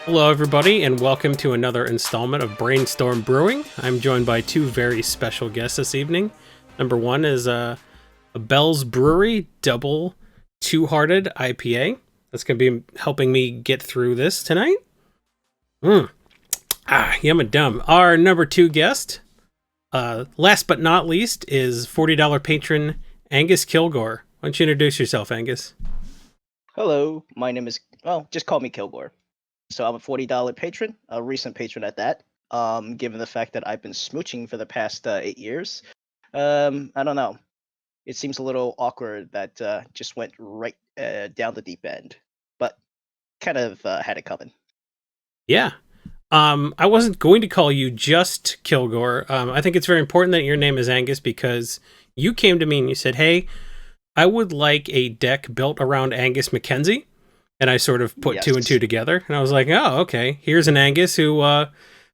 Hello, everybody, and welcome to another installment of Brainstorm Brewing. I'm joined by two very special guests this evening. Number one is a Bell's Brewery Double Two-Hearted IPA. That's going to be helping me get through this tonight. Yum and dumb. Our number two guest, last but not least, is $40 patron Angus Killgore. Why don't you introduce yourself, Angus? Hello, my name is, just call me Killgore. So I'm a $40 patron, a recent patron at that. Given the fact that I've been smooching for the past 8 years, I don't know. It seems a little awkward that just went right down the deep end, but kind of had it coming. Yeah. I wasn't going to call you just Killgore. I think it's very important that your name is Angus because you came to me and you said, hey, I would like a deck built around Angus Mckenzie. And I sort of put two and two together. And I was like, oh, okay. Here's an Angus who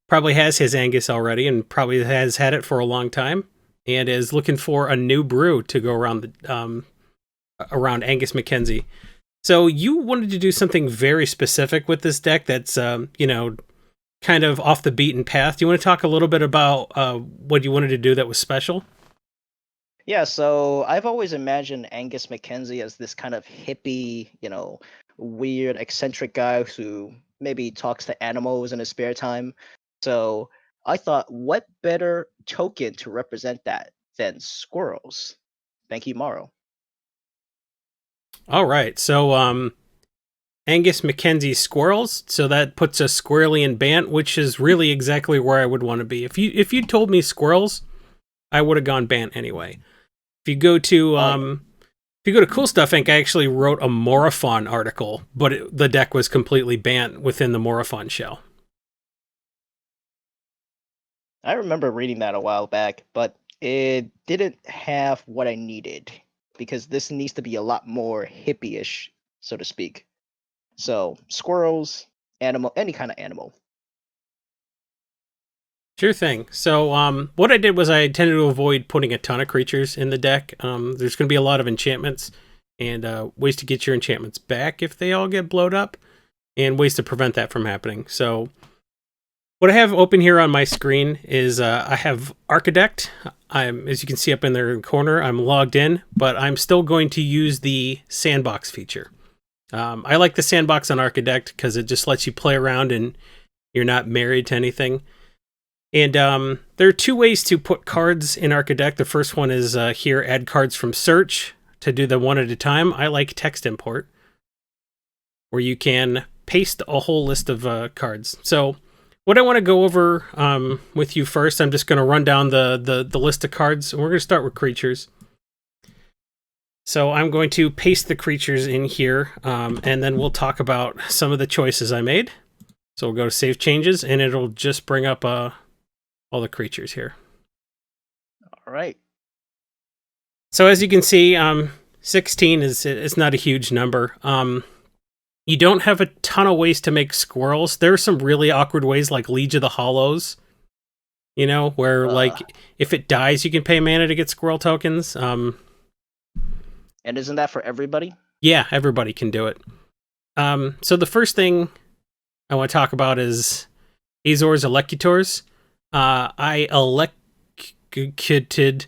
probably has his Angus already and probably has had it for a long time and is looking for a new brew to go around around Angus Mckenzie. So you wanted to do something very specific with this deck that's, kind of off the beaten path. Do you want to talk a little bit about what you wanted to do that was special? Yeah, so I've always imagined Angus Mckenzie as this kind of hippie, weird, eccentric guy who maybe talks to animals in his spare time. So I thought, what better token to represent that than squirrels? Thank you, Morrow. All right, so Angus Mckenzie Squirrels, so that puts us squarely in Bant, which is really exactly where I would want to be. If you told me Squirrels, I would have gone Bant anyway. If you go to Cool Stuff Inc., I actually wrote a Morophon article, but the deck was completely Bant within the Morophon shell. I remember reading that a while back, but it didn't have what I needed because this needs to be a lot more hippie-ish, so to speak. So squirrels, animal, any kind of animal. Sure thing. So what I did was I tended to avoid putting a ton of creatures in the deck. There's going to be a lot of enchantments and ways to get your enchantments back if they all get blowed up and ways to prevent that from happening. So what I have open here on my screen is I have Architect. As you can see up in the corner, I'm logged in, but I'm still going to use the sandbox feature. I like the sandbox on Architect because it just lets you play around and you're not married to anything. And there are two ways to put cards in Architect. The first one is here, add cards from search to do them one at a time. I like text import, where you can paste a whole list of cards. So what I want to go over with you first, I'm just going to run down the list of cards. And we're going to start with creatures. So I'm going to paste the creatures in here, and then we'll talk about some of the choices I made. So we'll go to Save Changes, and it'll just bring up all the creatures here. All right. So as you can see, 16 is not a huge number. You don't have a ton of ways to make squirrels. There are some really awkward ways, like Liege of the Hollows, where like if it dies, you can pay mana to get squirrel tokens. And isn't that for everybody? Yeah, everybody can do it. So the first thing I want to talk about is Azor's Elecutors. I elected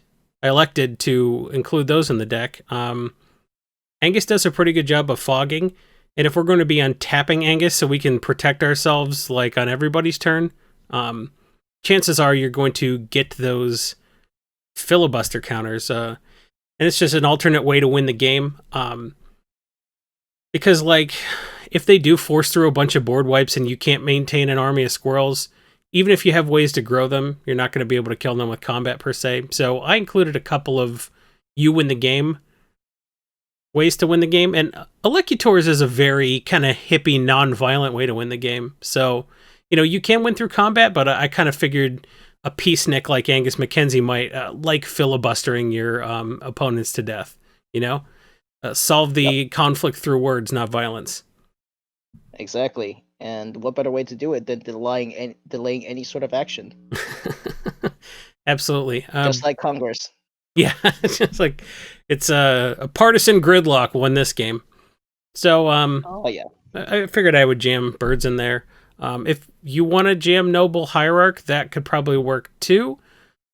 to include those in the deck. Angus does a pretty good job of fogging, and if we're going to be untapping Angus so we can protect ourselves like on everybody's turn, chances are you're going to get those filibuster counters, and it's just an alternate way to win the game. Because like if they do force through a bunch of board wipes and you can't maintain an army of squirrels, even if you have ways to grow them, you're not going to be able to kill them with combat per se. So I included a couple of you win the game ways to win the game. And Elecutors is a very kind of hippie, non-violent way to win the game. So, you can win through combat, but I kind of figured a peacenik like Angus Mckenzie might like filibustering your opponents to death, solve the conflict through words, not violence. Exactly. And what better way to do it than delaying any sort of action? Absolutely. Just like Congress. Yeah, it's just like it's a partisan gridlock won this game. So Oh yeah. I figured I would jam birds in there. If you want to jam Noble Hierarch, that could probably work too.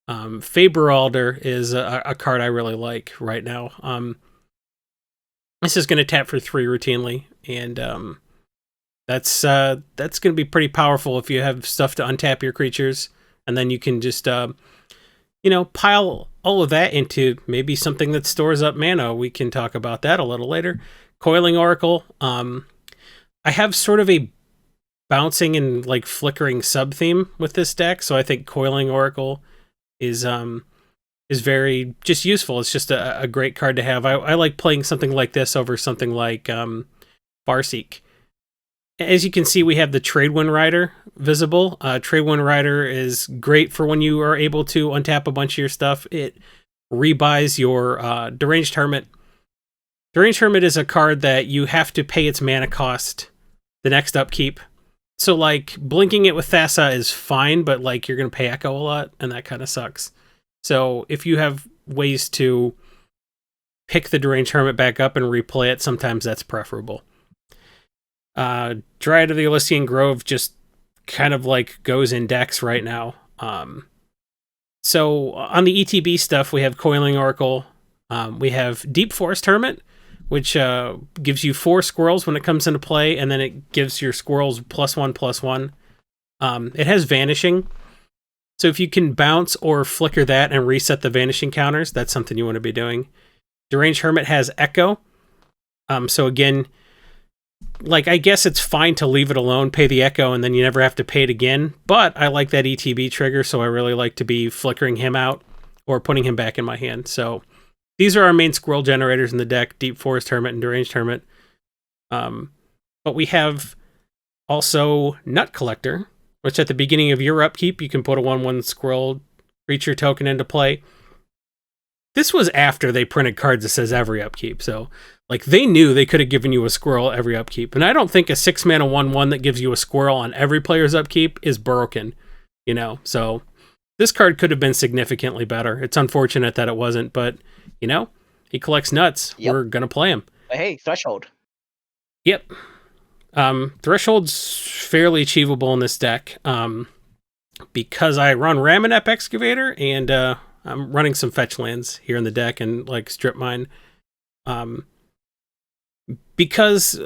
Faberalder is a card I really like right now. This is going to tap for 3 routinely, and that's going to be pretty powerful if you have stuff to untap your creatures, and then you can just pile all of that into maybe something that stores up mana. We can talk about that a little later. Coiling Oracle. I have sort of a bouncing and like flickering sub theme with this deck, so I think Coiling Oracle is very just useful. It's just a great card to have. I like playing something like this over something like Farseek. As you can see, we have the Tradewind Rider visible. Tradewind Rider is great for when you are able to untap a bunch of your stuff. It rebuys your Deranged Hermit. Deranged Hermit is a card that you have to pay its mana cost the next upkeep. So, like, blinking it with Thassa is fine, but, like, you're going to pay Echo a lot, and that kind of sucks. So, if you have ways to pick the Deranged Hermit back up and replay it, sometimes that's preferable. Dryad of the Elysian Grove just kind of, like, goes in decks right now. So, on the ETB stuff, we have Coiling Oracle. We have Deep Forest Hermit, which gives you 4 squirrels when it comes into play, and then it gives your squirrels +1/+1. It has Vanishing. So if you can bounce or flicker that and reset the Vanishing counters, that's something you want to be doing. Deranged Hermit has Echo. So again, like, I guess it's fine to leave it alone, pay the Echo, and then you never have to pay it again. But I like that ETB trigger, so I really like to be flickering him out or putting him back in my hand. So these are our main squirrel generators in the deck, Deep Forest Hermit and Deranged Hermit. But we have also Nut Collector, which at the beginning of your upkeep, you can put a 1/1 squirrel creature token into play. This was after they printed cards that says every upkeep, so like they knew they could have given you a squirrel every upkeep. And I don't think a 6-mana 1/1 that gives you a squirrel on every player's upkeep is broken, so this card could have been significantly better. It's unfortunate that it wasn't, but he collects nuts. Yep. We're gonna play him. Hey, Threshold. Yep. Threshold's fairly achievable in this deck. Because I run Ramonep Excavator and I'm running some fetch lands here in the deck and like strip mine. Because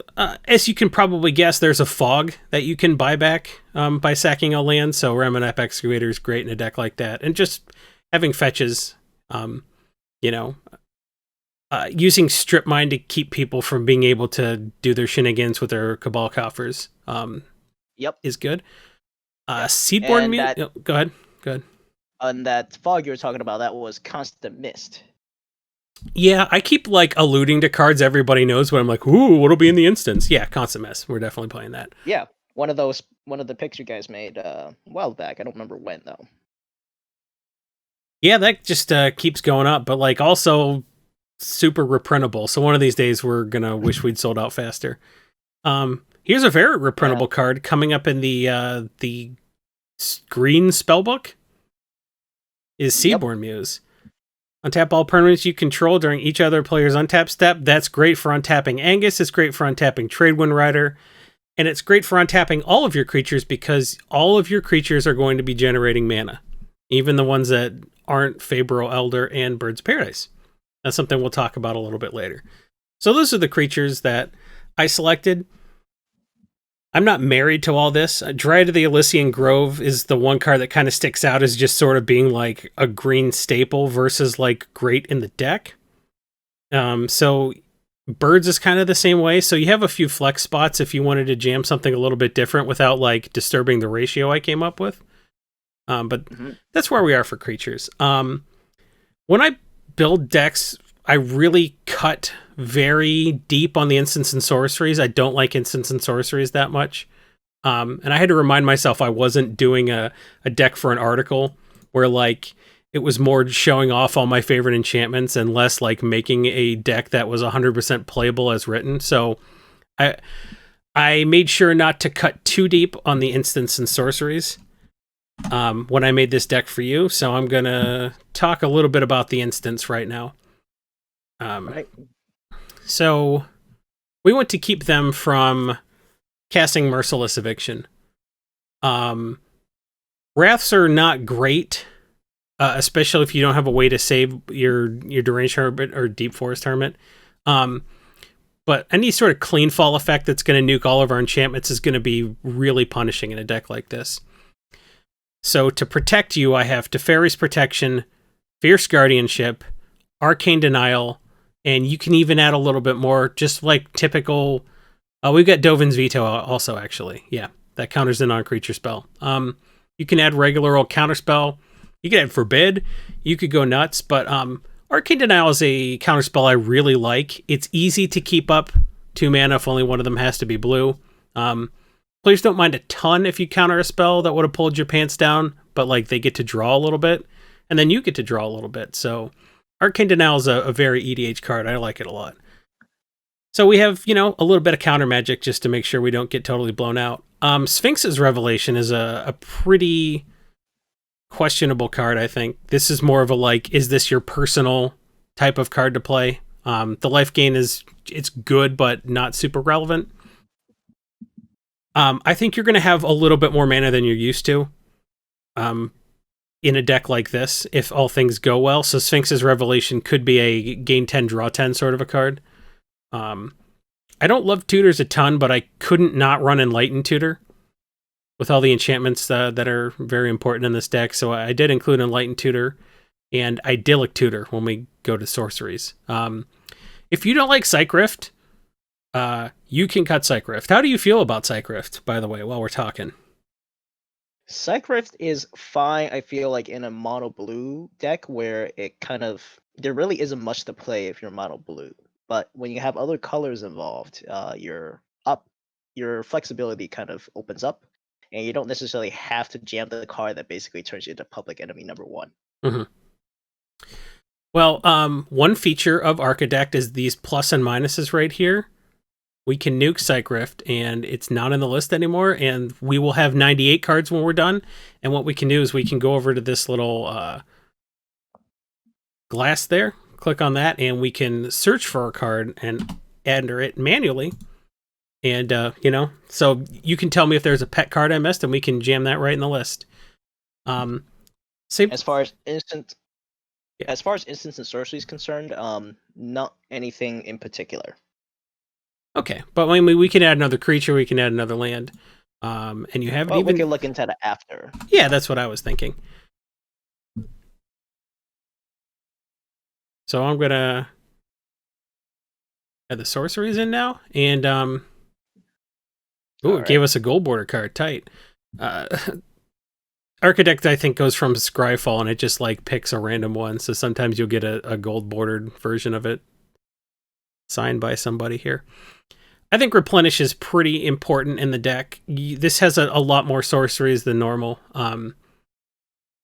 as you can probably guess, there's a fog that you can buy back by sacking a land. So Ramonep Excavator is great in a deck like that, and just having fetches. Using strip mine to keep people from being able to do their shenanigans with their Cabal coffers is good. Seedborn Mute. Go ahead. On that fog you were talking about, that was Constant Mist. Yeah, I keep like alluding to cards everybody knows, but I'm like, ooh, what'll be in the instance? Yeah, Constant Mist. We're definitely playing that. Yeah, one of the picks you guys made a while back. I don't remember when though. Yeah, that just keeps going up, but like also super reprintable. So one of these days we're gonna wish we'd sold out faster. Here's a very reprintable card coming up in the green spellbook. Is Seedborn Muse. Untap all permanents you control during each other player's untap step. That's great for untapping Angus. It's great for untapping Tradewind Rider. And it's great for untapping all of your creatures because all of your creatures are going to be generating mana. Even the ones that aren't Fabro Elder and Bird's Paradise. That's something we'll talk about a little bit later. So those are the creatures that I selected. I'm not married to all this. Dryad of the Elysian Grove is the one card that kind of sticks out as just sort of being like a green staple versus like great in the deck. So Birds is kind of the same way. So you have a few flex spots if you wanted to jam something a little bit different without like disturbing the ratio I came up with. But that's where we are for creatures. When I build decks, I really cut very deep on the instants and sorceries. I don't like instants and sorceries that much. And I had to remind myself I wasn't doing a deck for an article where like it was more showing off all my favorite enchantments and less like making a deck that was 100% playable as written. So I made sure not to cut too deep on the instants and sorceries. when I made this deck for you. So I'm going to talk a little bit about the instance right now. Right. So we want to keep them from casting Merciless Eviction. Wraths are not great, especially if you don't have a way to save your Deranged Hermit or Deep Forest Hermit. But any sort of clean fall effect that's going to nuke all of our enchantments is going to be really punishing in a deck like this. So to protect you, I have Teferi's Protection, Fierce Guardianship, Arcane Denial, and you can even add a little bit more, just like typical... we've got Dovin's Veto also, actually. Yeah, that counters the non-creature spell. You can add regular old counterspell. You can add Forbid. You could go nuts, but Arcane Denial is a counterspell I really like. It's easy to keep up 2 mana if only one of them has to be blue. Players don't mind a ton if you counter a spell that would have pulled your pants down, but like they get to draw a little bit, and then you get to draw a little bit. So Arcane Denial is a very EDH card. I like it a lot. So we have, a little bit of counter magic just to make sure we don't get totally blown out. Sphinx's Revelation is a pretty questionable card, I think. This is more of a is this your personal type of card to play? The life gain it's good, but not super relevant. I think you're going to have a little bit more mana than you're used to in a deck like this, if all things go well. So Sphinx's Revelation could be a gain 10, draw 10 sort of a card. I don't love tutors a ton, but I couldn't not run Enlightened Tutor with all the enchantments that are very important in this deck. So I did include Enlightened Tutor and Idyllic Tutor when we go to Sorceries. If you don't like Psych Rift, you can cut Psych Rift. How do you feel about Psych Rift, by the way, while we're talking? Psych Rift is fine, I feel like, in a mono blue deck where there really isn't much to play if you're mono blue. But when you have other colors involved, your flexibility kind of opens up, and you don't necessarily have to jam the card that basically turns you into public enemy number 1. Mm-hmm. Well, one feature of Archidect is these plus and minuses right here. We can nuke Psych Rift, and it's not in the list anymore, and we will have 98 cards when we're done. And what we can do is we can go over to this little glass there, click on that, and we can search for a card and enter it manually. And, so you can tell me if there's a pet card I missed, and we can jam that right in the list. As far as instant and sorcery is concerned, not anything in particular. Okay, but we can add another creature, we can add another land, and you haven't we can look into that after. Yeah, that's what I was thinking. So I'm gonna add the sorceries in now, and it gave us a gold border card. Tight. Archidect, I think, goes from Scryfall, and it just picks a random one. So sometimes you'll get a gold bordered version of it signed by somebody here. I think Replenish is pretty important in the deck. This has a lot more sorceries than normal.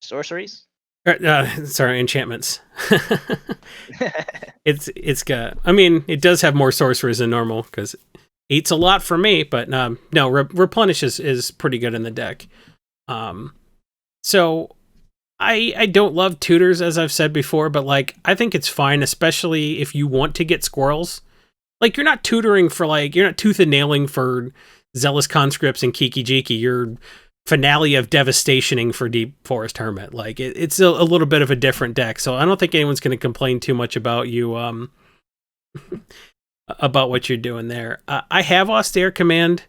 Sorceries? Sorry, enchantments. It's got. I mean, it does have more sorceries than normal because 8's a lot for me. But no, Replenish is pretty good in the deck. So I don't love tutors, as I've said before, but I think it's fine, especially if you want to get squirrels. You're not tutoring for you're not tooth and nailing for Zealous Conscripts and Kiki Jiki. You're Finale of Devastationing for Deep Forest Hermit. It's a little bit of a different deck, so I don't think anyone's going to complain too much about you about what you're doing there. I have Austere Command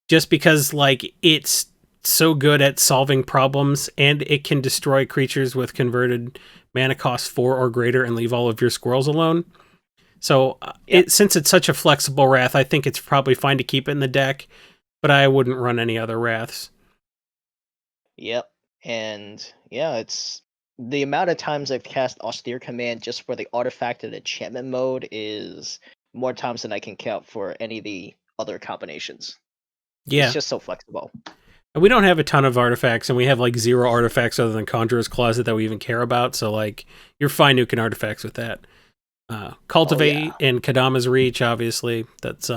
just because it's so good at solving problems, and it can destroy creatures with converted mana cost 4 or greater and leave all of your squirrels alone. So since it's such a flexible wrath, I think it's probably fine to keep it in the deck, but I wouldn't run any other wraths. Yep. And it's the amount of times I've cast Austere Command just for the artifact and enchantment mode is more times than I can count for any of the other combinations. Yeah. It's just so flexible. And we don't have a ton of artifacts, and we have 0 artifacts other than Conjurer's Closet that we even care about, so you're fine nuking artifacts with that. Cultivate and Kadama's Reach, obviously. That's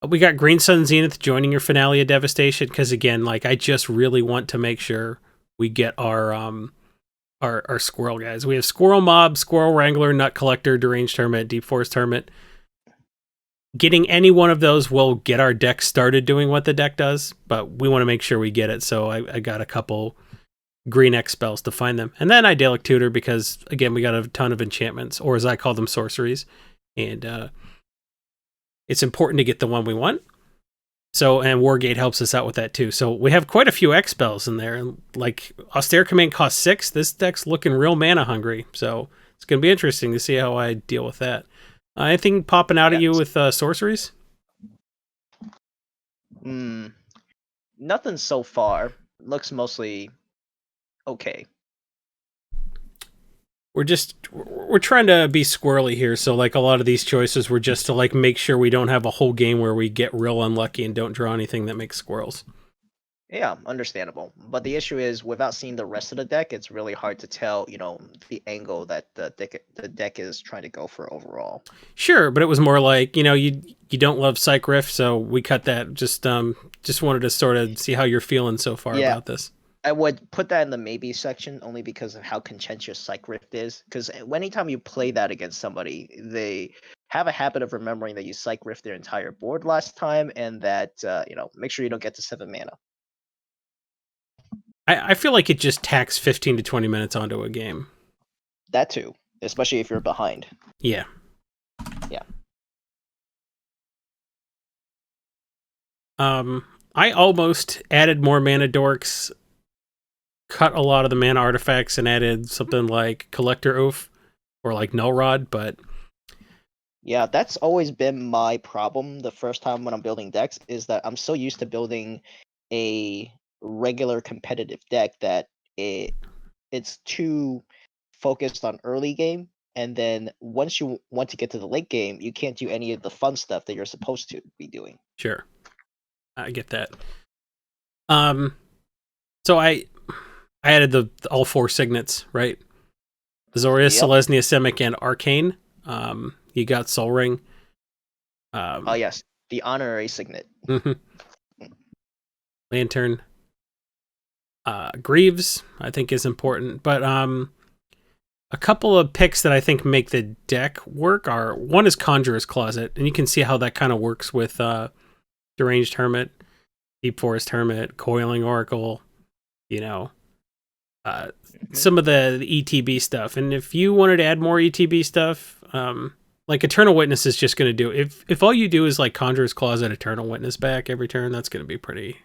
We got Green Sun Zenith joining your Finale of Devastation because, again, like, I just really want to make sure we get our squirrel guys. We have Squirrel Mob, Squirrel Wrangler, Nut Collector, Deranged Hermit, Deep Forest Hermit. Getting any one of those will get our deck started doing what the deck does, but we want to make sure we get it. So I got a couple green X spells to find them. And then Idyllic Tutor because, again, we got a ton of enchantments, or as I call them, sorceries. And it's important to get the one we want. So, and Wargate helps us out with that too. So we have quite a few X spells in there. And like Austere Command costs 6. This deck's looking real mana hungry. So it's going to be interesting to see how I deal with that. Anything popping out at you with sorceries? Nothing so far. Looks mostly okay. We're trying to be squirrely here, so like a lot of these choices were just to like make sure we don't have a whole game where we get real unlucky and don't draw anything that makes squirrels. Yeah, understandable. But the issue is, without seeing the rest of the deck, it's really hard to tell, the angle that the deck is trying to go for overall. Sure, but it was more like, you don't love Psych Rift, so we cut that. Just wanted to sort of see how you're feeling so far about this. I would put that in the maybe section only because of how contentious Psych Rift is. Because anytime you play that against somebody, they have a habit of remembering that you Psych Rift their entire board last time, and that make sure you don't get to 7 mana. I feel like it just tacks 15 to 20 minutes onto a game. That too, especially if you're behind. Yeah. Yeah. I almost added more mana dorks, cut a lot of the mana artifacts, and added something like Collector Oath or like Null Rod, but yeah, that's always been my problem the first time when I'm building decks, is that I'm so used to building a regular competitive deck that it's too focused on early game, and then once you want to get to the late game, you can't do any of the fun stuff that you're supposed to be doing. Sure, I get that. So I added the all 4 signets, right? Azorius, Selesnya, Simic, and Arcane. You got Sol Ring. Oh yes, the honorary signet. Lantern. Greaves, I think, is important, but a couple of picks that I think make the deck work are, one is Conjurer's Closet, and you can see how that kind of works with Deranged Hermit, Deep Forest Hermit, Coiling Oracle, some of the ETB stuff. And if you wanted to add more ETB stuff, like Eternal Witness is just going to do, if all you do is like Conjurer's Closet, Eternal Witness back every turn, that's going to be pretty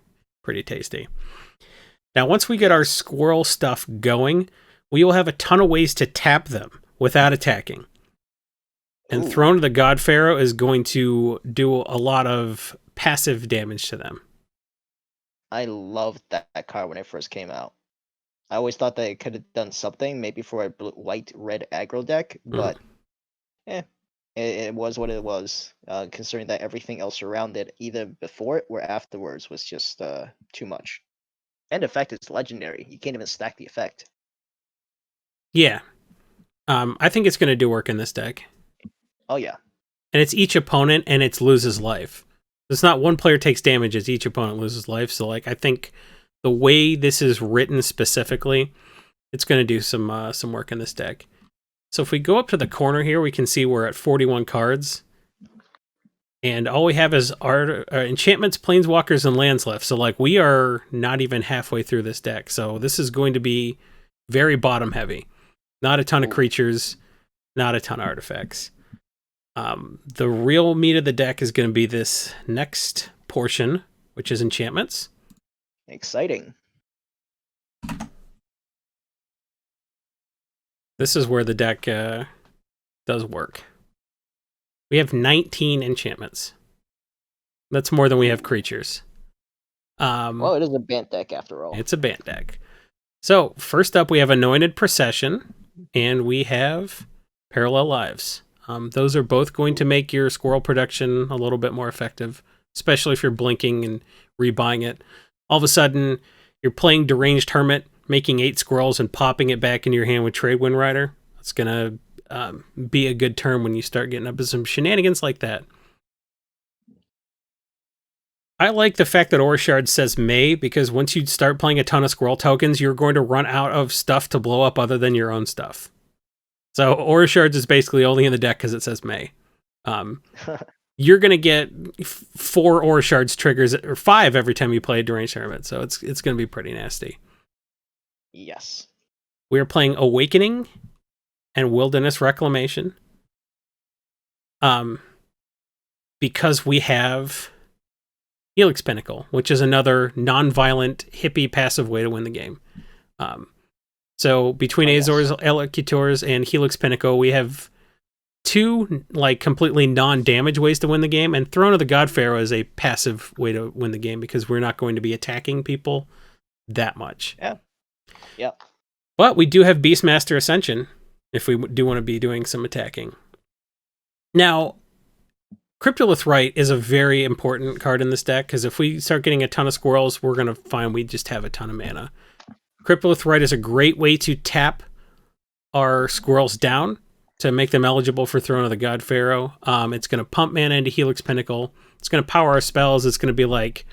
tasty. Now, once we get our squirrel stuff going, we will have a ton of ways to tap them without attacking. And Throne of the God Pharaoh is going to do a lot of passive damage to them. I loved that card when it first came out. I always thought that it could have done something, maybe for a white-red aggro deck, but it was what it was, considering that everything else around it, either before it or afterwards, was just too much. And effect is legendary. You can't even stack the effect. Yeah. I think it's going to do work in this deck. Oh, yeah. And it's each opponent, and it's loses life. It's not one player takes damage, it's each opponent loses life. So, like, I think the way this is written specifically, it's going to do some work in this deck. So if we go up to the corner here, we can see we're at 41 cards. And all we have is enchantments, planeswalkers, and lands left. So, like, we are not even halfway through this deck. So this is going to be very bottom heavy. Not a ton of creatures, not a ton of artifacts. The real meat of the deck is going to be this next portion, which is enchantments. Exciting. This is where the deck does work. We have 19 enchantments. That's more than we have creatures. Well, it is a Bant deck after all. It's a Bant deck. So, first up, we have Anointed Procession, and we have Parallel Lives. Those are both going to make your squirrel production a little bit more effective, especially if you're blinking and rebuying it. All of a sudden, you're playing Deranged Hermit, making 8 squirrels and popping it back into your hand with Trade Wind Rider. That's going to be a good turn when you start getting up to some shenanigans like that. I like the fact that Aura Shard says May, because once you start playing a ton of Squirrel tokens, you're going to run out of stuff to blow up other than your own stuff. So Aura Shards is basically only in the deck because it says May. You're going to get 4 Aura Shards triggers, or 5 every time you play a Deranged Tournament, so it's going to be pretty nasty. Yes. We are playing Awakening and Wilderness Reclamation. Because we have Helix Pinnacle, which is another non-violent, hippie, passive way to win the game. So between Azor's Elocutors and Helix Pinnacle, we have 2 like completely non-damage ways to win the game, and Throne of the God Pharaoh is a passive way to win the game because we're not going to be attacking people that much. Yeah. Yep. But we do have Beastmaster Ascension if we do want to be doing some attacking. Now, Cryptolith Rite is a very important card in this deck, because if we start getting a ton of squirrels, we're going to find we just have a ton of mana. Cryptolith Rite is a great way to tap our squirrels down to make them eligible for Throne of the God Pharaoh. It's going to pump mana into Helix Pinnacle. It's going to power our spells. It's going to be like,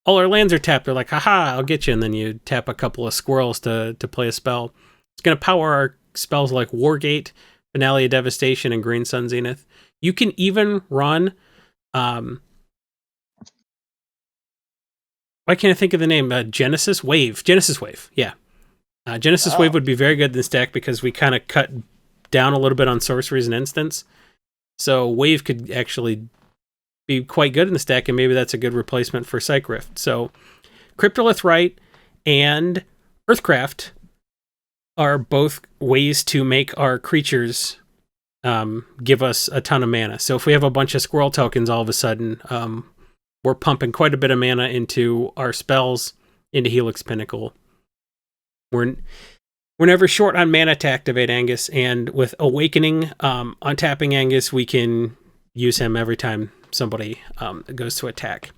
all our lands are tapped. They're like, haha, I'll get you. And then you tap a couple of squirrels to play a spell. It's going to power our spells like Wargate, Finale of Devastation, and Green Sun Zenith. You can even run, why can't I think of the name? Genesis Wave. Yeah. Genesis Wave would be very good in this deck because we kind of cut down a little bit on sorceries and instants. So Wave could actually be quite good in this deck, and maybe that's a good replacement for Psych Rift. So Cryptolith Rite and Earthcraft are both ways to make our creatures give us a ton of mana. So if we have a bunch of squirrel tokens, all of a sudden, we're pumping quite a bit of mana into our spells, into Helix Pinnacle. We're never short on mana to activate Angus, and with Awakening, untapping Angus, we can use him every time somebody goes to attack.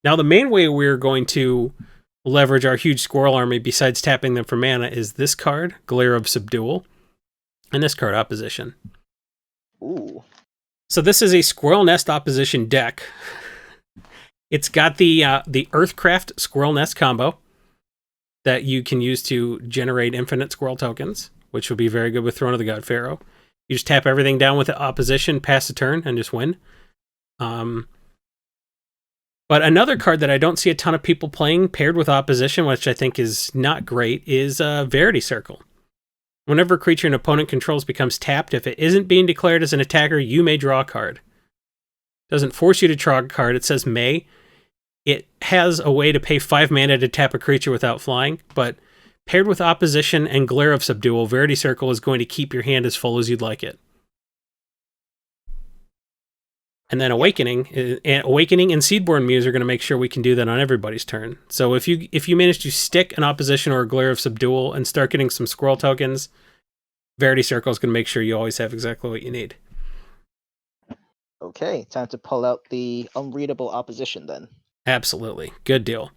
Now, the main way we're going to leverage our huge squirrel army, besides tapping them for mana, is this card, Glare of Subdual, and this card, Opposition. Ooh. So this is a Squirrel Nest Opposition deck. It's got the Earthcraft Squirrel Nest combo that you can use to generate infinite squirrel tokens, which would be very good with Throne of the God Pharaoh. You just tap everything down with the Opposition, pass the turn, and just win. But another card that I don't see a ton of people playing paired with Opposition, which I think is not great, is Verity Circle. Whenever a creature an opponent controls becomes tapped, if it isn't being declared as an attacker, you may draw a card. It doesn't force you to draw a card, it says may. It has a way to pay 5 mana to tap a creature without flying, but paired with Opposition and Glare of Subdual, Verity Circle is going to keep your hand as full as you'd like it. And then Awakening and Seedborn Muse are going to make sure we can do that on everybody's turn. So if you manage to stick an Opposition or a Glare of Subdual and start getting some squirrel tokens, Verity Circle is going to make sure you always have exactly what you need. Okay, time to pull out the unreadable Opposition then. Absolutely. Good deal.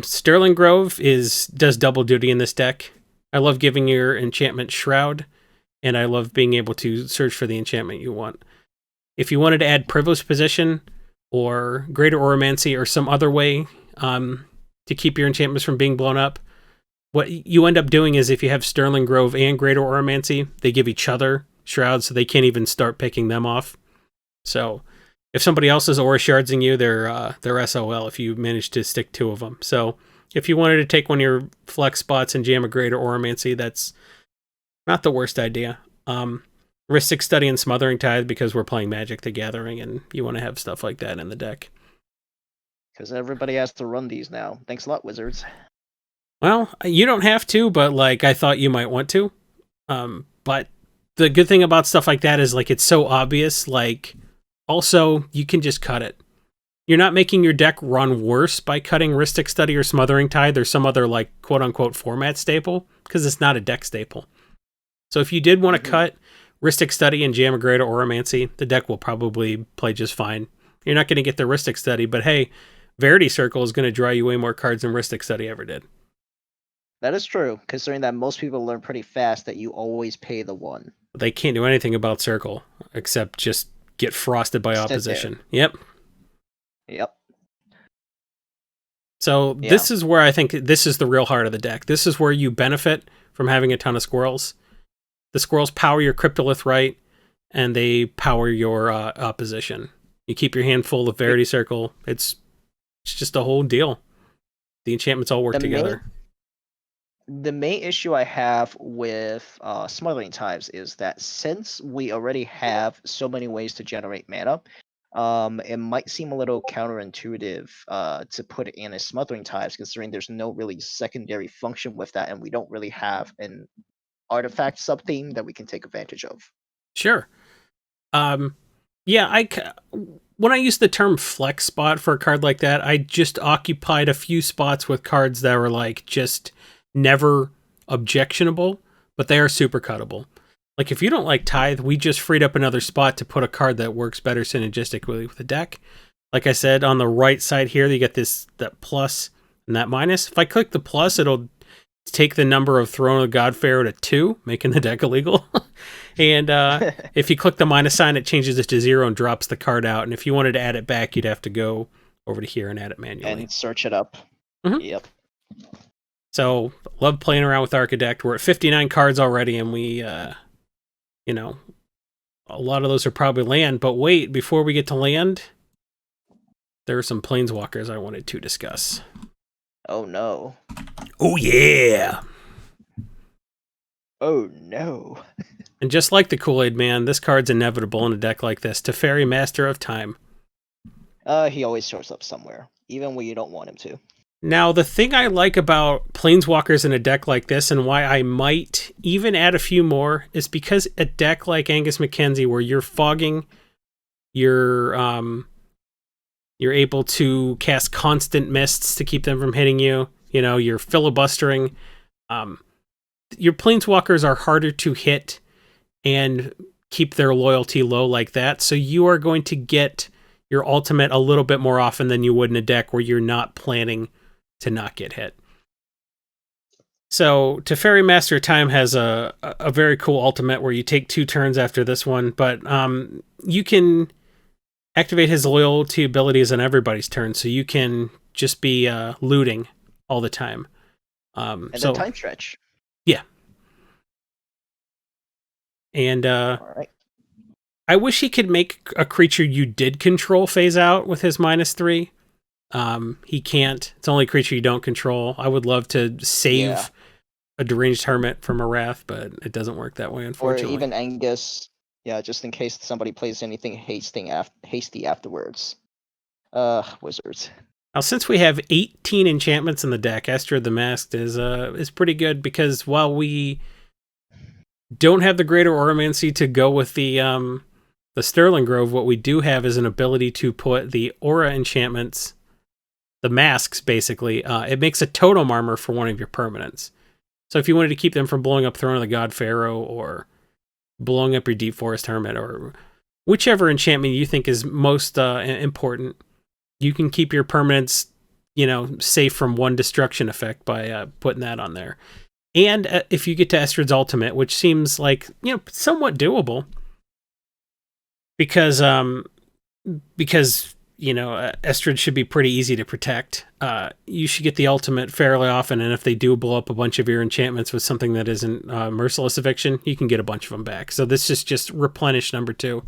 Sterling Grove does double duty in this deck. I love giving your enchantment Shroud, and I love being able to search for the enchantment you want. If you wanted to add Privileged Position or Greater Oromancy or some other way to keep your enchantments from being blown up, what you end up doing is if you have Sterling Grove and Greater Oromancy, they give each other Shrouds, so they can't even start picking them off. So if somebody else is Aura Shardsing you, they're SOL if you manage to stick 2 of them. So if you wanted to take one of your flex spots and jam a Greater Oromancy, that's not the worst idea. Rhystic Study and Smothering Tithe because we're playing Magic the Gathering and you want to have stuff like that in the deck. Because everybody has to run these now. Thanks a lot, Wizards. Well, you don't have to, but like I thought you might want to. But the good thing about stuff like that is like it's so obvious. Like also you can just cut it. You're not making your deck run worse by cutting Rhystic Study or Smothering Tithe or some other like quote unquote format staple because it's not a deck staple. So if you did want to cut Rhystic Study and jam a Greater Oromancy, the deck will probably play just fine. You're not going to get the Rhystic Study, but hey, Verity Circle is going to draw you way more cards than Rhystic Study ever did. That is true, considering that most people learn pretty fast that you always pay the 1. They can't do anything about Circle, except just get frosted by Opposition. Yep. So Yeah. this is where I think this is the real heart of the deck. This is where you benefit from having a ton of squirrels. The squirrels power your Cryptolith right, and they power your opposition. You keep your hand full of Verity Circle. It's just a whole deal. The enchantments all work together. The main issue I have with Smothering Times is that since we already have so many ways to generate mana, it might seem a little counterintuitive to put in a Smothering Times, considering there's no really secondary function with that, and we don't really have an artifact sub-theme that we can take advantage of. Sure. Yeah, when I use the term flex spot for a card like that, I just occupied a few spots with cards that were like just never objectionable, but they are super cuttable. Like if you don't like Tithe, we just freed up another spot to put a card that works better synergistically with the deck. Like I said, on the right side here, you get that plus and that minus. If I click the plus, it'll take the number of Throne of God Pharaoh to 2, making the deck illegal. And if you click the minus sign, it changes it to 0 and drops the card out. And if you wanted to add it back, you'd have to go over to here and add it manually. And search it up. Mm-hmm. Yep. So, love playing around with Archidect. We're at 59 cards already, and we, a lot of those are probably land. But wait, before we get to land, there are some Planeswalkers I wanted to discuss. Oh, no. Oh, yeah. Oh, no. And just like the Kool-Aid Man, this card's inevitable in a deck like this. Teferi, Master of Time. He always shows up somewhere, even when you don't want him to. Now, the thing I like about Planeswalkers in a deck like this, and why I might even add a few more, is because a deck like Angus Mckenzie, where you're fogging, you're able to cast constant mists to keep them from hitting you. You're filibustering. Your Planeswalkers are harder to hit and keep their loyalty low like that. So you are going to get your ultimate a little bit more often than you would in a deck where you're not planning to not get hit. So Teferi, Master of Time has a very cool ultimate where you take 2 turns after this one, but you can activate his loyalty abilities on everybody's turn, so you can just be looting all the time. And then time stretch. Yeah. And All right. I wish he could make a creature you did control phase out with his -3. He can't. It's only a creature you don't control. I would love to save a Deranged Hermit from a Wrath, but it doesn't work that way, unfortunately. Or even Angus, just in case somebody plays anything hasty afterwards. Wizards. Now, since we have 18 enchantments in the deck, Estrad the Masked is pretty good, because while we don't have the Greater Oromancy to go with the Sterling Grove, what we do have is an ability to put the Aura enchantments, the masks, basically. It makes a totem armor for one of your permanents. So if you wanted to keep them from blowing up Throne of the God Pharaoh, or blowing up your Deep Forest Hermit, or whichever enchantment you think is most important, you can keep your permanents, safe from one destruction effect by putting that on there. And if you get to Estrad's ultimate, which seems like, somewhat doable, because Estrad should be pretty easy to protect. You should get the ultimate fairly often, and if they do blow up a bunch of your enchantments with something that isn't Merciless Eviction, you can get a bunch of them back. So this is just replenish number 2.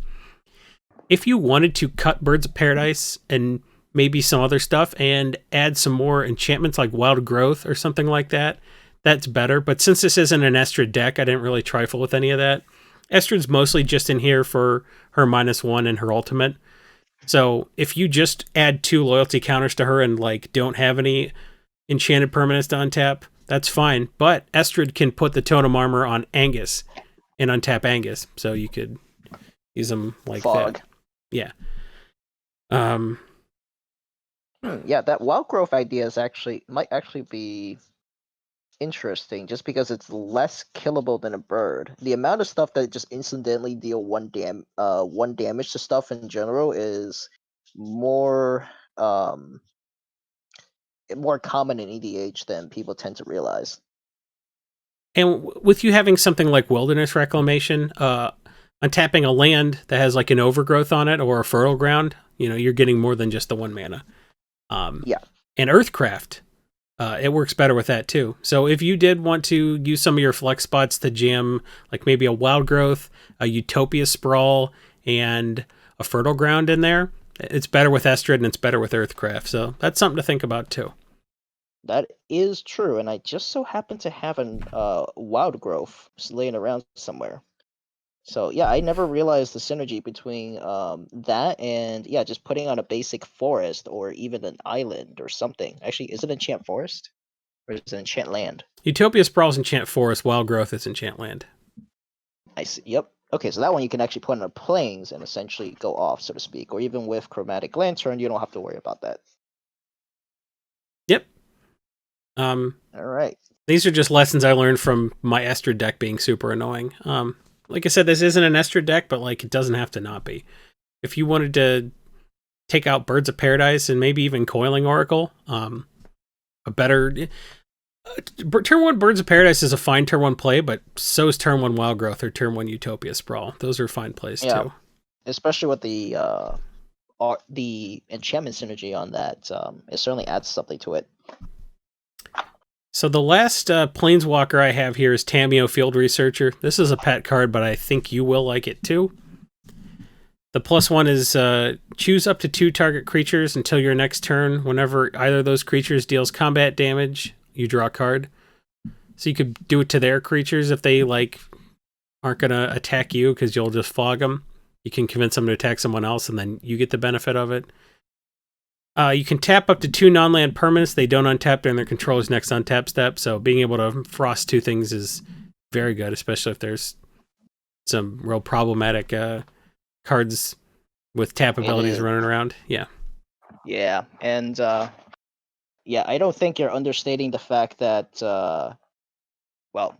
If you wanted to cut Birds of Paradise and maybe some other stuff and add some more enchantments like Wild Growth or something like that, that's better. But since this isn't an Estrad deck, I didn't really trifle with any of that. Estrad's mostly just in here for her -1 and her ultimate. So if you just add 2 loyalty counters to her and don't have any enchanted permanents to untap, that's fine. But Estrad can put the totem armor on Angus and untap Angus, so you could use them like Fog. that. Yeah. That Wild Growth idea might actually be interesting, just because it's less killable than a bird. The amount of stuff that just incidentally deal one damage to stuff in general is more common in EDH than people tend to realize. And with you having something like Wilderness Reclamation, untapping a land that has an overgrowth on it or a fertile ground, you're getting more than just the 1 mana. and Earthcraft. It works better with that too. So if you did want to use some of your flex spots to jam, like maybe a Wild Growth, a Utopia Sprawl, and a Fertile Ground in there, it's better with Estrid and it's better with Earthcraft. So that's something to think about too. That is true, and I just so happen to have an wild growth laying around somewhere. So yeah, I never realized the synergy between that and yeah, just putting on a basic forest or even an island or something. Actually, is it enchant forest or is it enchant land? Utopia Sprawl's Enchant Forest, Wild Growth is Enchant Land. I see. Yep. Okay, so that one you can actually put on the plains and essentially go off, so to speak. Or even with Chromatic Lantern, you don't have to worry about that. Yep. All right. These are just lessons I learned from my Estrid deck being super annoying. Like I said, this isn't an Estrid deck, but like it doesn't have to not be. If you wanted to take out Birds of Paradise and maybe even Coiling Oracle, a better turn 1 Birds of Paradise is a fine turn 1 play, but so is turn 1 Wild Growth or turn 1 Utopia Sprawl. Those are fine plays too. Especially with the enchantment synergy on that, it certainly adds something to it. So the last Planeswalker I have here is Tamiyo Field Researcher. This is a pet card, but I think you will like it too. The +1 is choose up to 2 target creatures until your next turn. Whenever either of those creatures deals combat damage, you draw a card. So you could do it to their creatures if they like aren't going to attack you because you'll just fog them. You can convince them to attack someone else and then you get the benefit of it. You can tap up to 2 non-land permanents. They don't untap during their controller's next untap step. So being able to frost 2 things is very good, especially if there's some real problematic cards with tap abilities running around. Yeah. Yeah, and yeah, I don't think you're understating the fact that well,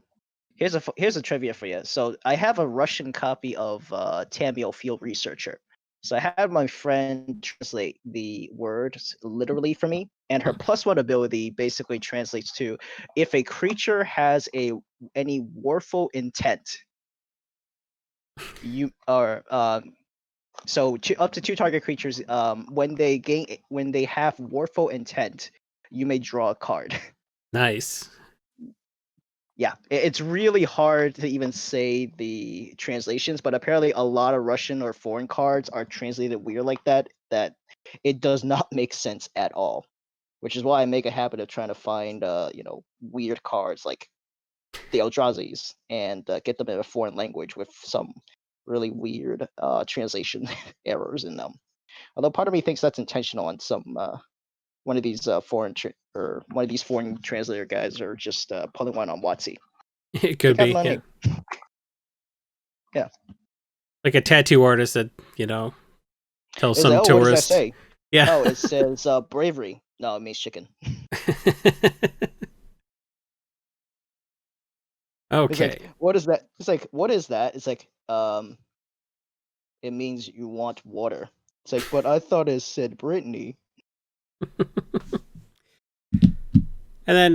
here's a trivia for you. So I have a Russian copy of Tamiyo Field Researcher. So I had my friend translate the words literally for me, and her +1 ability basically translates to if a creature has any warful intent, you are so up to 2 target creatures. When they have warful intent, you may draw a card. Nice. Yeah, it's really hard to even say the translations, but apparently a lot of Russian or foreign cards are translated weird like that it does not make sense at all. Which is why I make a habit of trying to find weird cards like the Eldrazi's and get them in a foreign language with some really weird translation errors in them. Although part of me thinks that's intentional on some one of these foreign translator guys are just pulling one on WotC. It could be, yeah. Yeah. Like a tattoo artist that, tells some tourist. What does that say? Yeah. Oh, it says bravery. No, it means chicken. Okay. It's like, what is that? It's like, what is that? It's like, it means you want water. It's like, but I thought it said Brittany. And then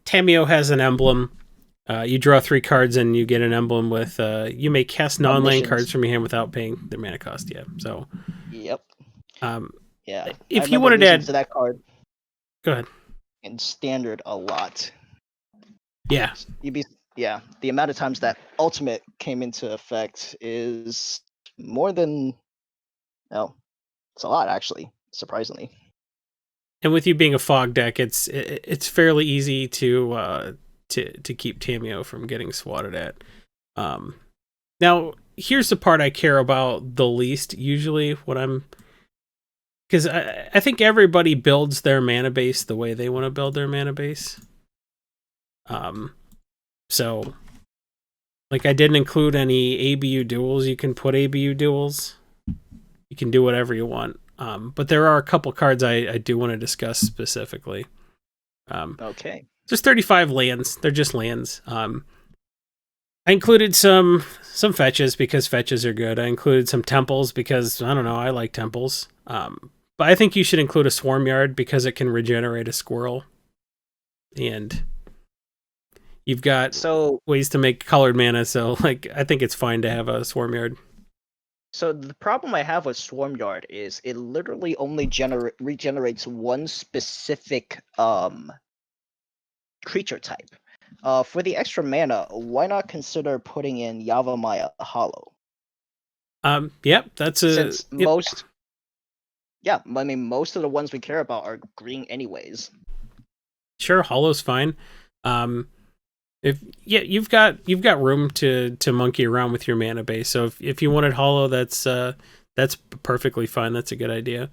Tamiyo has an emblem. You draw 3 cards and you get an emblem with you may cast non-land cards from your hand without paying the mana cost. Yeah. So. Yep. Yeah. If you wanted to add to that card. Go ahead. In standard a lot. Yeah. The amount of times that ultimate came into effect is more than it's a lot actually, surprisingly. And with you being a fog deck, it's fairly easy to keep Tamiyo from getting swatted at. Now, here's the part I care about the least usually because I think everybody builds their mana base the way they want to build their mana base. So, like I didn't include any ABU duels. You can put ABU duels. You can do whatever you want. But there are a couple cards I do want to discuss specifically. Okay. There's 35 lands. They're just lands. I included some fetches because fetches are good. I included some temples because, I don't know, I like temples. But I think you should include a Swarm Yard because it can regenerate a squirrel. And you've got ways to make colored mana, so like I think it's fine to have a Swarm Yard. So the problem I have with Swarmyard is it literally only regenerates one specific creature type. For the extra mana, why not consider putting in Yavimaya Hollow? Yep, that's a Since yep. I mean most of the ones we care about are green anyways. Sure, Hollow's fine. If you've got room to monkey around with your mana base. So if you wanted Hollow, that's perfectly fine. That's a good idea.